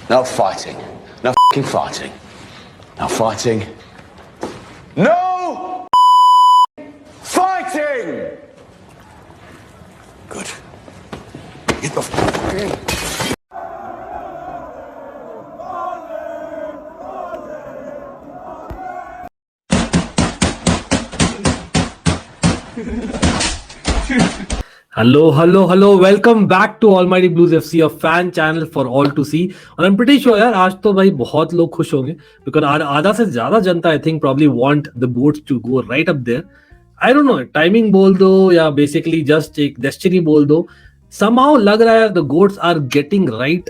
No fighting. No f***ing fighting. No fighting. No fighting! Good. Get the f*** in. Hello. Welcome back to Almighty Blues FC, a fan channel for all to see. And I'm pretty sure यार आज तो भाई बहुत लोग खुश होंगे because आधा से ज्यादा जनता I think probably want the boats to go right up there. I don't know, timing बोल दो या basically just एक destiny बोल दो. Somehow लग रहा है the goats are getting right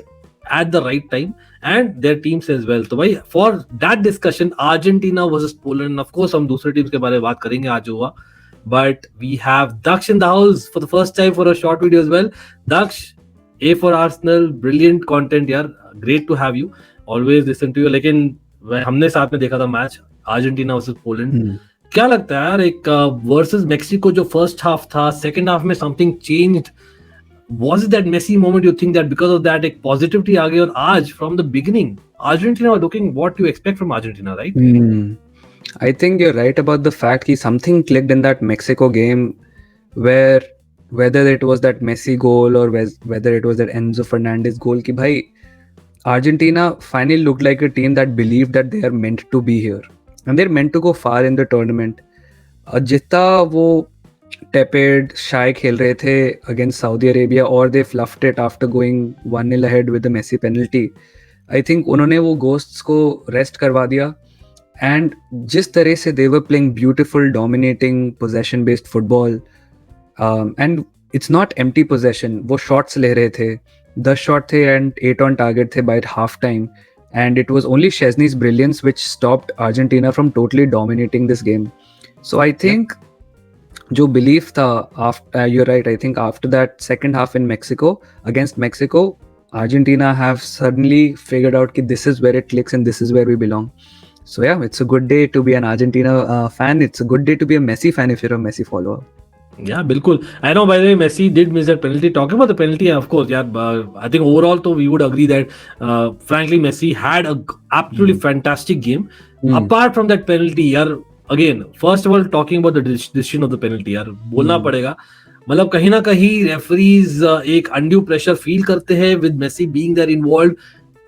at the right time and their teams as well. तो भाई for that discussion Argentina versus Poland, of course हम दूसरे टीम्स के बारे में बात करेंगे आज हुआ. But we have Daksh in the house for the first time for a short video as well. Daksh, A for Arsenal, brilliant content यार, great to have you. Always listen to you. लेकिन हमने साथ में देखा था match Argentina versus Poland. क्या लगता है यार एक वर्सेस मेक्सिको जो फर्स्ट हाफ था, सेकंड हाफ में something changed? Was it that Messi moment? You think that because of that एक पॉजिटिविटी आ गई और आज from the beginning Argentina were looking what you expect from Argentina, right? I think you're right about the fact that something clicked in that Mexico game where whether it was that Messi goal or whether it was that Enzo Fernandez goal ki bhai Argentina finally looked like a team that believed that they are meant to be here and they're meant to go far in the tournament. जितना वो tepid shy खेल रहे थे against Saudi Arabia or they fluffed it after going 1-0 ahead with the Messi penalty, I think उन्होंने वो ghosts को rest करवा दिया. And जिस तरह से they were playing beautiful, dominating, possession-based football, and it's not empty possession. वो shots ले रहे थे, 10 shot थे and 8 on target थे by half time, and it was only Szczesny's brilliance which stopped Argentina from totally dominating this game. So I think जो belief था after you're right. I think after that second half in Mexico against Mexico, Argentina have suddenly figured out that this is where it clicks and this is where we belong. So yeah, it's a good day to be an Argentina fan. It's a good day to be a Messi fan if you're a Messi follower. Yeah, bilkul. I know, by the way, Messi did miss that penalty. Talking about the penalty, of course, yeah, I think overall, though, we would agree that, frankly, Messi had a absolutely fantastic game. Apart from that penalty, yaar, again, first of all, talking about the decision of the penalty, यार बोलना पड़ेगा. मतलब कहीं ना कहीं referees एक undue pressure feel करते हैं with Messi being there involved.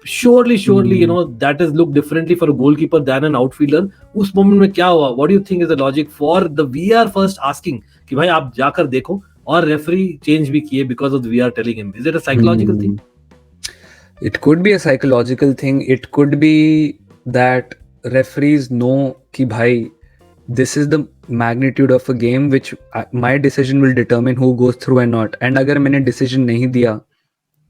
Surely, you know, that has looked differently for a goalkeeper than an outfielder. उस moment में क्या हुआ? What do you think is the logic for the VR first asking कि भाई आप जाकर देखो और referee change भी किए because of the VR telling him? Is it a psychological thing? It could be a psychological thing. It could be that referees know कि भाई this is the magnitude of a game which my decision will determine who goes through and not. And अगर मैंने decision नहीं दिया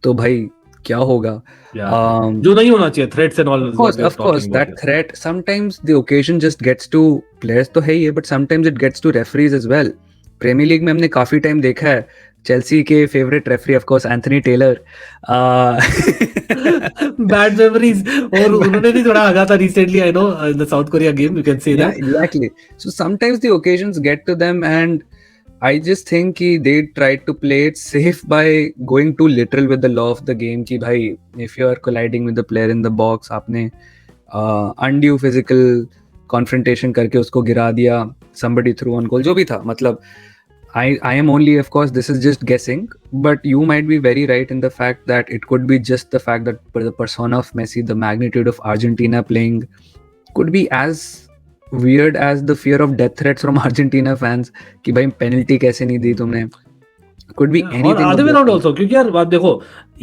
तो भाई क्या होगा? जो नहीं होना चाहिए, threats and all. Of course, that threat, sometimes the occasion just gets to players तो है ही है, but sometimes it gets to referees as well. Premier league में हमने काफी टाइम देखा है चेल्सी के favourite referee of course Anthony Taylor bad memories और उन्होंने भी थोड़ा आगा था recently I know in the South Korea game you can say that exactly so sometimes the occasions get to them and I just think कि they tried to play it safe by going too literal with the law of the game कि भाई if you are colliding with the player in the box आपने undue physical confrontation करके उसको गिरा दिया somebody threw on goal जो भी था मतलब I am only of course this is just guessing but you might be very right in the fact that it could be just the fact that the persona of Messi, the magnitude of Argentina playing could be as weird as the fear of death threats from Argentina fans कि भाई penalty कैसे नहीं दी तुमने. Could be anything. और other way around also क्योंकि यार बात देखो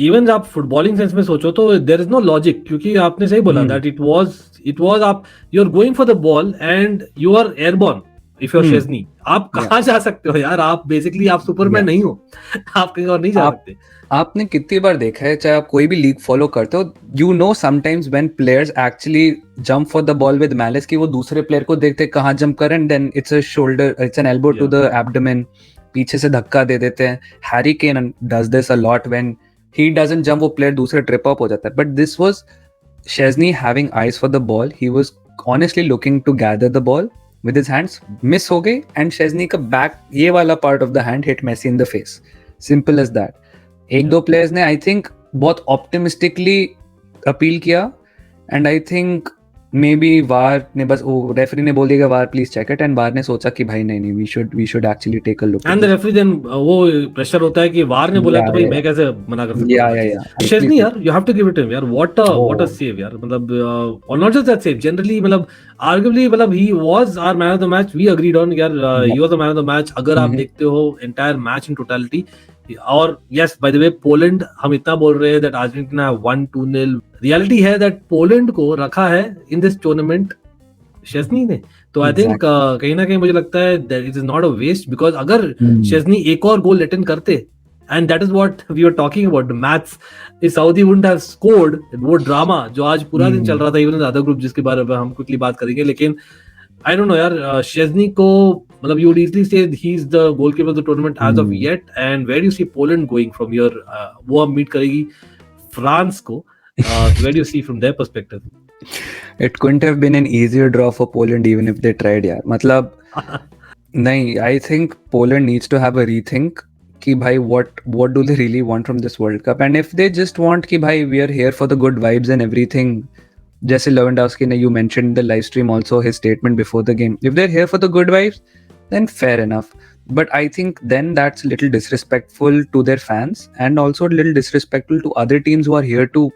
even आप फुटबॉलिंग सेंस में सोचो तो there is no logic क्योंकि आपने सही बोला that it was आप you're going for the ball and you are airborne if you're Szczesny. आप कहाँ जा सकते हो यार? आप बेसिकली आप सुपरमैन नहीं हो. आप कहीं और नहीं जा सकते. आपने कितनी बार देखा है चाहे आप कोई भी लीग फॉलो करते हो you know sometimes when players actually jump for the ball with malice कि वो दूसरे प्लेयर को देखते कहाँ जंप करें and then it's a shoulder it's an elbow to the abdomen पीछे से धक्का दे देते हैं. Harry Kane does this a lot when he doesn't jump वो प्लेयर दूसरे ट्रिप अप हो जाता है. But this was Szczesny having eyes for the ball. He was honestly looking to gather the ball with his hands. Miss हो गई and Szczesny का back ये वाला part of the hand hit Messi in the face. Simple as that. एक दो players ने I think बहुत optimistically appeal किया and I think maybe VAR ने बस रेफरी ने बोल दिया VAR please check it and VAR ने सोचा कि भाई नहीं we should actually take a look and the referee then वो प्रेशर होता है कि वार ने बोला तो भाई मैं कैसे मना कर सकता हूं. शेज़नी यार, you have to give it to him यार. What a save यार. मतलब और not just that save, generally मतलब arguably मतलब he was our man of the match. We agreed on यार, he was the man of the match. अगर आप देखते हो entire match in totality. और yes, by the way, Poland हम इतना बोल रहे हैं that Argentina won 2-0. Reality है that Poland को रखा है in this tournament शेज़नी ने. तो आई थिंक कहीं ना कहीं मुझे लगता है that it is not a waste, because अगर शेज़नी एक और गोल अटेंड करते, and that is what we were talking about, maths if Saudi wouldn't have scored, वो ड्रामा जो आज पूरा दिन चल रहा था इवन इन अदर ग्रुप, जिसके बारे में हम क्विकली बात करेंगे. लेकिन आई डोंट नो यार, शेज़नी को मतलब you would easily say he is the goalkeeper of the tournament as of yet. And where do you see Poland going from here? वो अब मीट करेगी फ्रांस को. Where do you see from their perspective? It couldn't have been an easier draw for Poland even if they tried यार. मतलब नहीं, I think Poland needs to have a rethink कि भाई what do they really want from this World Cup, and if they just want कि भाई we are here for the good vibes and everything, जैसे Lewandowski ने you mentioned in the live stream also his statement before the game, if they're here for the good vibes then fair enough, but I think then that's a little disrespectful to their fans and also a little disrespectful to other teams who are here to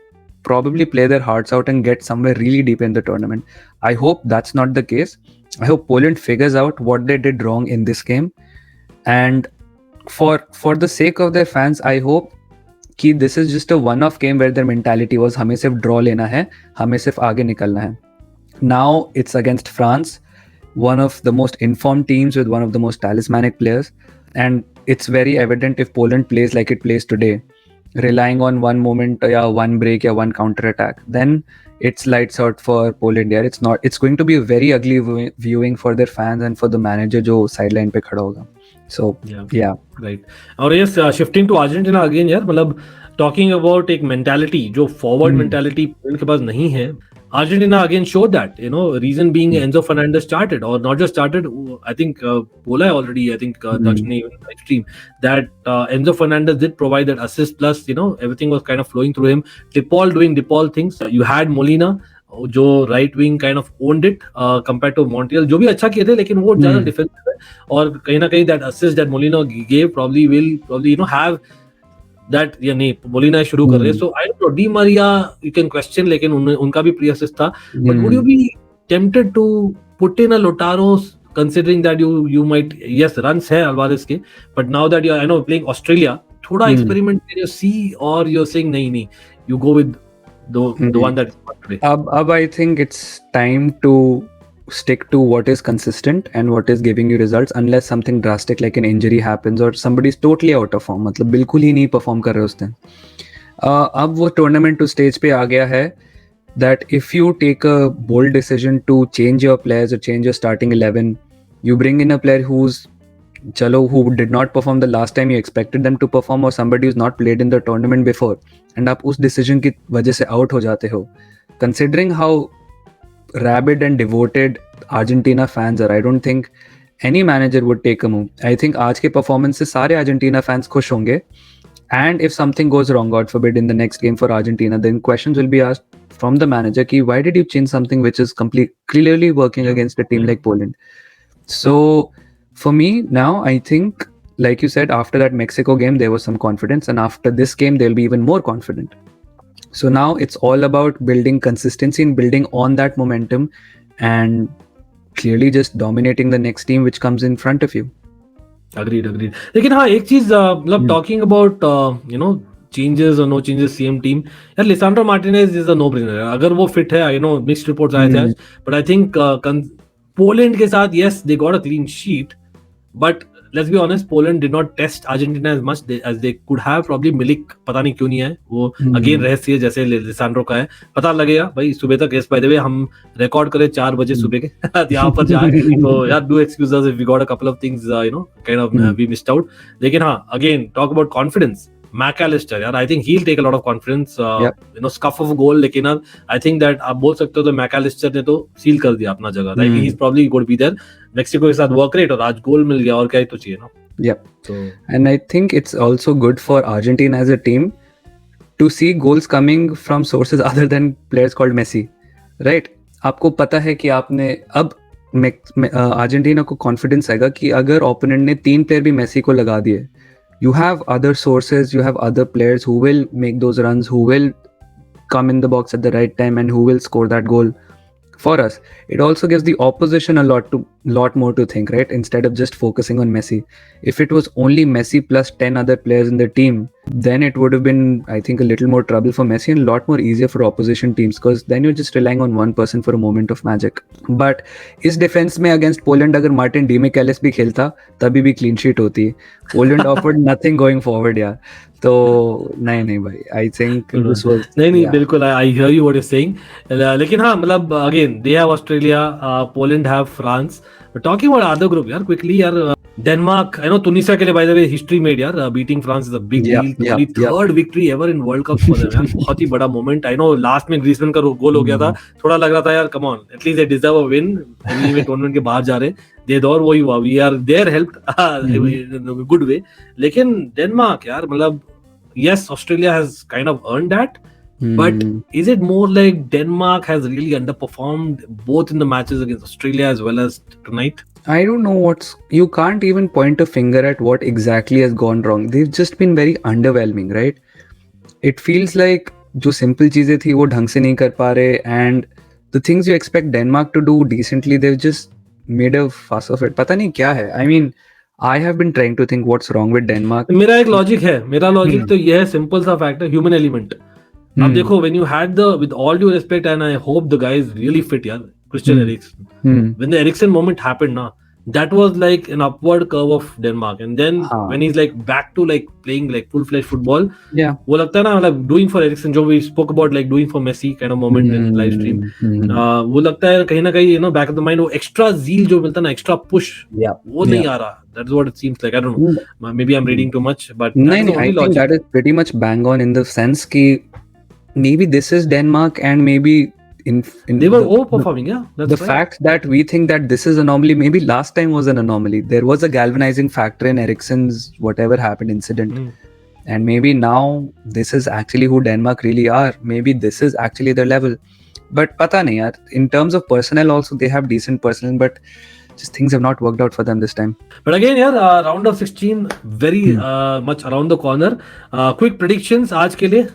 probably play their hearts out and get somewhere really deep in the tournament. I hope that's not the case. I hope Poland figures out what they did wrong in this game, and for the sake of their fans, I hope कि this is just a one-off game where their mentality was हमें सिर्फ draw लेना है, हमें सिर्फ आगे निकलना है. Now it's against France, one of the most informed teams with one of the most talismanic players, and it's very evident if Poland plays like it plays today, relying on one moment या one break या one counter attack, then it's lights out for Poland यार. It's going to be a very ugly viewing for their fans and for the manager जो sideline पे खड़ा होगा. So yeah right. और yes, shifting to Argentina again यार, मतलब talking about एक mentality जो forward mentality Poland के पास नहीं है. Argentina again showed that, you know, reason being Enzo Fernandez started, or not just started, I think bola hai already, I think Daksh ne even live stream that Enzo Fernandez did provide that assist, plus you know everything was kind of flowing through him. DePaul doing DePaul things. You had Molina जो right wing kind of owned it compared to Montiel, जो भी अच्छा किए थे, लेकिन वो ज्यादा defensive है. और कहीं ना कहीं that assist that Molina gave probably you know have that या नहीं मोलिना शुरू कर रहे हैं. So I don't know, Di Maria you can question, लेकिन उनका भी प्री असिस्ट था. But would you be tempted to put in a Lautaro considering that you might, yes, runs है अल्वारेस के, but now that you are, I know, playing Australia, थोड़ा experiment can you see, or you're saying नहीं you go with the one that is not today? अब I think it's time to stick to what is consistent and what is giving you results, unless something drastic like an injury happens or somebody is totally out of form, मतलब बिल्कुल ही नहीं perform कर रहे उस दिन. अब वो tournament two stage पे आ गया है that if you take a bold decision to change your players or change your starting 11, you bring in a player who did not perform the last time you expected them to perform, or somebody who's not played in the tournament before, and आप उस decision की वजह से out हो जाते हो. Considering how rabid and devoted Argentina fans are, I don't think any manager would take a move. I think आज के performance से सारे Argentina fans खुश होंगे, and if something goes wrong, God forbid, in the next game for Argentina, then questions will be asked from the manager ki why did you change something which is clearly working against a team like Poland. So for me now, I think, like you said, after that Mexico game there was some confidence, and after this game they'll be even more confident. So now it's all about building consistency and building on that momentum and clearly just dominating the next team which comes in front of you. Agreed. लेकिन हाँ, एक चीज मतलब talking about you know changes or no changes CM team, यार Lisandro Martinez is a no brainer. अगर वो fit है, you know mixed reports आए थे आज, but I think Poland के साथ, yes, they got a clean sheet, but let's be honest, Poland did not test Argentina as much as they could have. Probably Milik पता नहीं क्यों नहीं है, वो अगेन रहस्य जैसे लिसांड्रो का है, पता लगेगा भाई सुबह तक. yes, by the way, हम रिकॉर्ड करें 4 बजे सुबह के यहाँ पर जाए, तो यार do excuse us if we got a couple of things you know kind of we missed out. लेकिन हाँ, again talk about confidence. McAllister, यार, I think he'll take a lot of confidence. You know, scuff of a goal, लेकिन I think that आप बोल सकते हो तो McAllister ने तो सील कर दिया अपना जगह. Like he's probably going to be there. Mexico के साथ work rate, और आज गोल मिल गया, और क्या ही तो चाहिए ना. Yeah. So, and I think it's also good for Argentina as a team to see goals coming from sources other than players called Messi, right? आपको पता है कि आपने अब अर्जेंटीना को कॉन्फिडेंस आएगा कि अगर ओपोनेंट ने 3 प्लेयर भी मेसी को लगा दिए, you have other sources, you have other players who will make those runs, who will come in the box at the right time and who will score that goal for us. It also gives the opposition a lot more to think, right? Instead of just focusing on Messi. If it was only Messi plus 10 other players in the team, then it would have been, I think, a little more trouble for Messi and a lot more easier for opposition teams, because then you're just relying on one person for a moment of magic. But इस defense में against Poland अगर Martin Demichelis भी खेलता तभी भी clean sheet होती. Poland offered nothing going forward यार. तो नहीं भाई, I think this was नहीं बिल्कुल, I hear you what you're saying. लेकिन हाँ, मतलब again they have Australia, Poland have France. But talking about other group यार, quickly यार, Denmark, I know Tunisia के लिए by the way history made यार, beating France is a big deal. Only third victory ever in World Cup for them यार, बहुत ही बड़ा moment. I know last में Griezmann का गोल हो गया था, थोड़ा लग रहा था यार, come on, at least they deserve a win. Anyway, tournament के बाहर जा रहे, they thought वही हुआ, we are there helped in a good way. लेकिन डेनमार्क यार, मतलब yes, Australia has kind of earned that. But is it more like Denmark has really underperformed both in the matches against Australia as well as tonight? I don't know you can't even point a finger at what exactly has gone wrong. They've just been very underwhelming, right? It feels like जो simple चीजें थी वो ढंग से नहीं कर पा रहे, and the things you expect Denmark to do decently, they've just made a fuss of it. पता नहीं क्या है. I mean, I have been trying to think what's wrong with Denmark. मेरा एक लॉजिक है, मेरा लॉजिक तो ये है, सिंपल सा फैक्ट है, ह्यूमन एलिमेंट. अब देखो, when you had with all due respect, and I hope the guy is really fit यार, Christian Eriksen. When the Eriksen moment happened ना, that was like an upward curve of Denmark, and then when he's like back to like playing like full-fledged football, वो लगता है ना, like doing for Eriksen, जो we spoke about like doing for Messi kind of moment in live stream, वो लगता है कहीं ना कहीं, you know, back of the mind, वो extra zeal जो मिलता है ना, extra push, वो नहीं आ रहा. That's what it seems like. I don't know. Maybe I'm reading too much, but I think that is pretty much bang on in the sense कि maybe this is Denmark, and maybe in they were overperforming. Yeah, that's the fact that we think that this is anomaly, maybe last time was an anomaly. There was a galvanizing factor in Eriksen's whatever happened incident, and maybe now this is actually who Denmark really are. Maybe this is actually their level. But pata nahi yaar. In terms of personnel also, they have decent personnel, but just things have not worked out for them this time. But again, yeah, round of 16 very much around the corner. Quick predictions आज के लिए,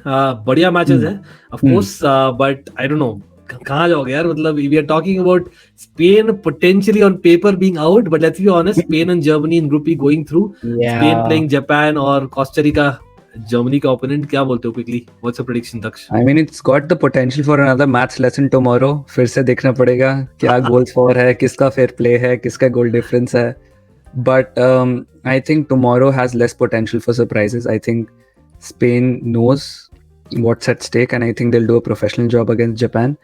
बढ़िया matches है, of course, but I don't know कहाँ जाओगे यार. मतलब we are talking about Spain potentially on paper being out, but let's be honest, Spain and Germany in Group E going through. Spain playing Japan और Costa Rica, Germany का opponent. क्या बोलते हो quickly? What's your prediction, Daksh? I mean, it's got the potential for another maths lesson tomorrow. फिर से देखना पड़ेगा क्या goal score है, किसका fair play है, किसका goal difference है. But I think tomorrow has less potential for surprises. I think Spain knows what's at stake, and I think they'll do a professional job against Japan.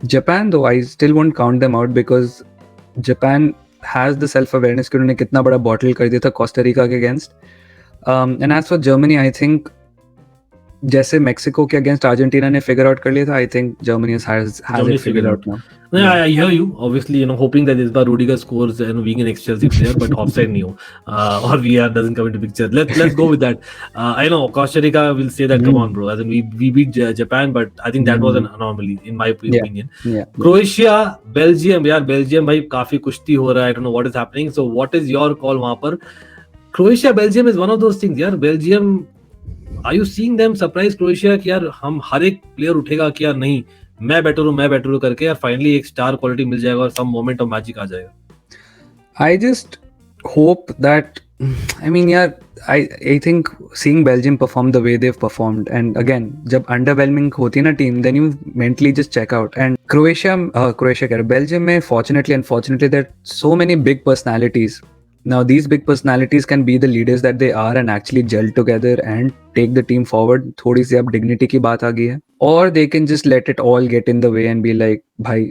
Japan, though, I still won't count them out, because Japan has the self-awareness कि उन्होंने कितना बड़ा bottle कर दिया था Costa Rica के against. And as for Germany, I think जैसे Mexico के अगेंस्ट अर्जेंटीना ने फिगर आउट कर लिया था, I think Germany has it figured out now. Yeah, I hear you. Obviously, you know, hoping that this bar Rudiger scores and being an ex-Chelsea player, but offside नहीं हो, or VR doesn't come into picture. Let's go with that. I know Costa Rica will say that, come on, bro. As in we beat Japan, but I think that was an anomaly in my opinion. Croatia, Belgium, यार Belgium भाई काफी कुश्ती हो रहा है. I don't know what is happening. So what is your call वहाँ पर? Croatia, Belgium is one of those things, यार. Belgium, are you seeing them surprise Croatia कि यार हम हर एक प्लेयर उठेगा कि यार नहीं, मैं बेटर हूँ करके यार फाइनली एक स्टार क्वालिटी मिल जाएगा और सम मोमेंट ऑफ मैजिक आ जाएगा. I just hope that, I mean, yeah, I think seeing Belgium perform the way they've performed, and again, जब underwhelming होती है ना team, then you mentally just check out. And Croatia कह रहा, Belgium में unfortunately there are so many big personalities. Now these big personalities can be the leaders that they are and actually gel together and take the team forward. थोड़ी सी अब dignity की बात आ गई है. Or they can just let it all get in the way and be like, भाई,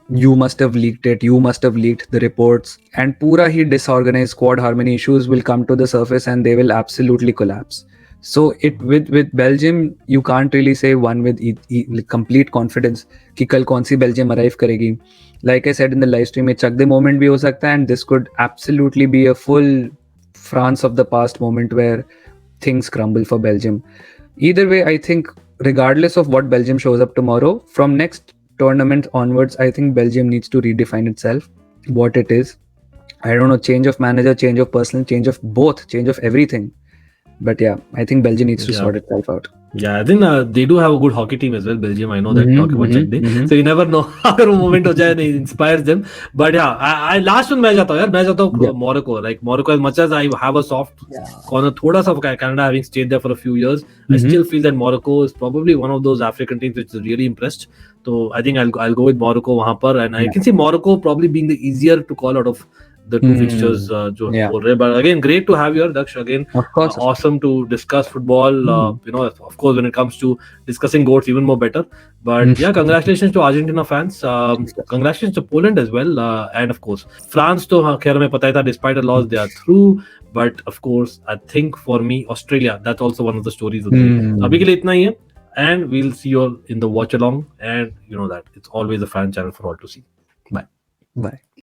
you must have leaked it, you must have leaked the reports, and पूरा ही disorganized squad harmony issues will come to the surface and they will absolutely collapse. So with Belgium, you can't really say one with complete confidence कि कल कौन सी Belgium arrive करेगी. Like I said in the live stream, एक चक दे moment भी हो सकता है, and this could absolutely be a full France of the past moment where things crumble for Belgium. Either way, I think regardless of what Belgium shows up tomorrow, from next tournament onwards, I think Belgium needs to redefine itself, what it is. I don't know, change of manager, change of person, change of both, change of everything. But yeah, I think Belgium needs to sort itself out. Yeah, I think they do have a good hockey team as well, Belgium. I know that, talking about matchday. So you never know अगर वो moment हो जाए and it inspires them. But yeah, I last one मैं जाता हूँ यार, मैं जाता हूँ Morocco. Like Morocco, as much as I have a soft corner, थोड़ा सा Canada having stayed there for a few years, I still feel that Morocco is probably one of those African teams which is really impressed. So I think I'll go with Morocco वहाँ पर, and I can see Morocco probably being the easier to call out of the two fixtures जो बोल रहे. But again, great to have you here, Daksh. Again, of course, awesome to discuss football. You know, of course, when it comes to discussing goats, even more better. But yeah, congratulations to Argentina fans. Congratulations to Poland as well, and of course France. तो खैर हमें पता ही था, despite a loss, they are through. But of course, I think for me, Australia, that's also one of the stories of the day. अभी के लिए इतना ही है, and we'll see you all in the watch along. And you know that it's always a fan channel for all to see. Bye. Bye.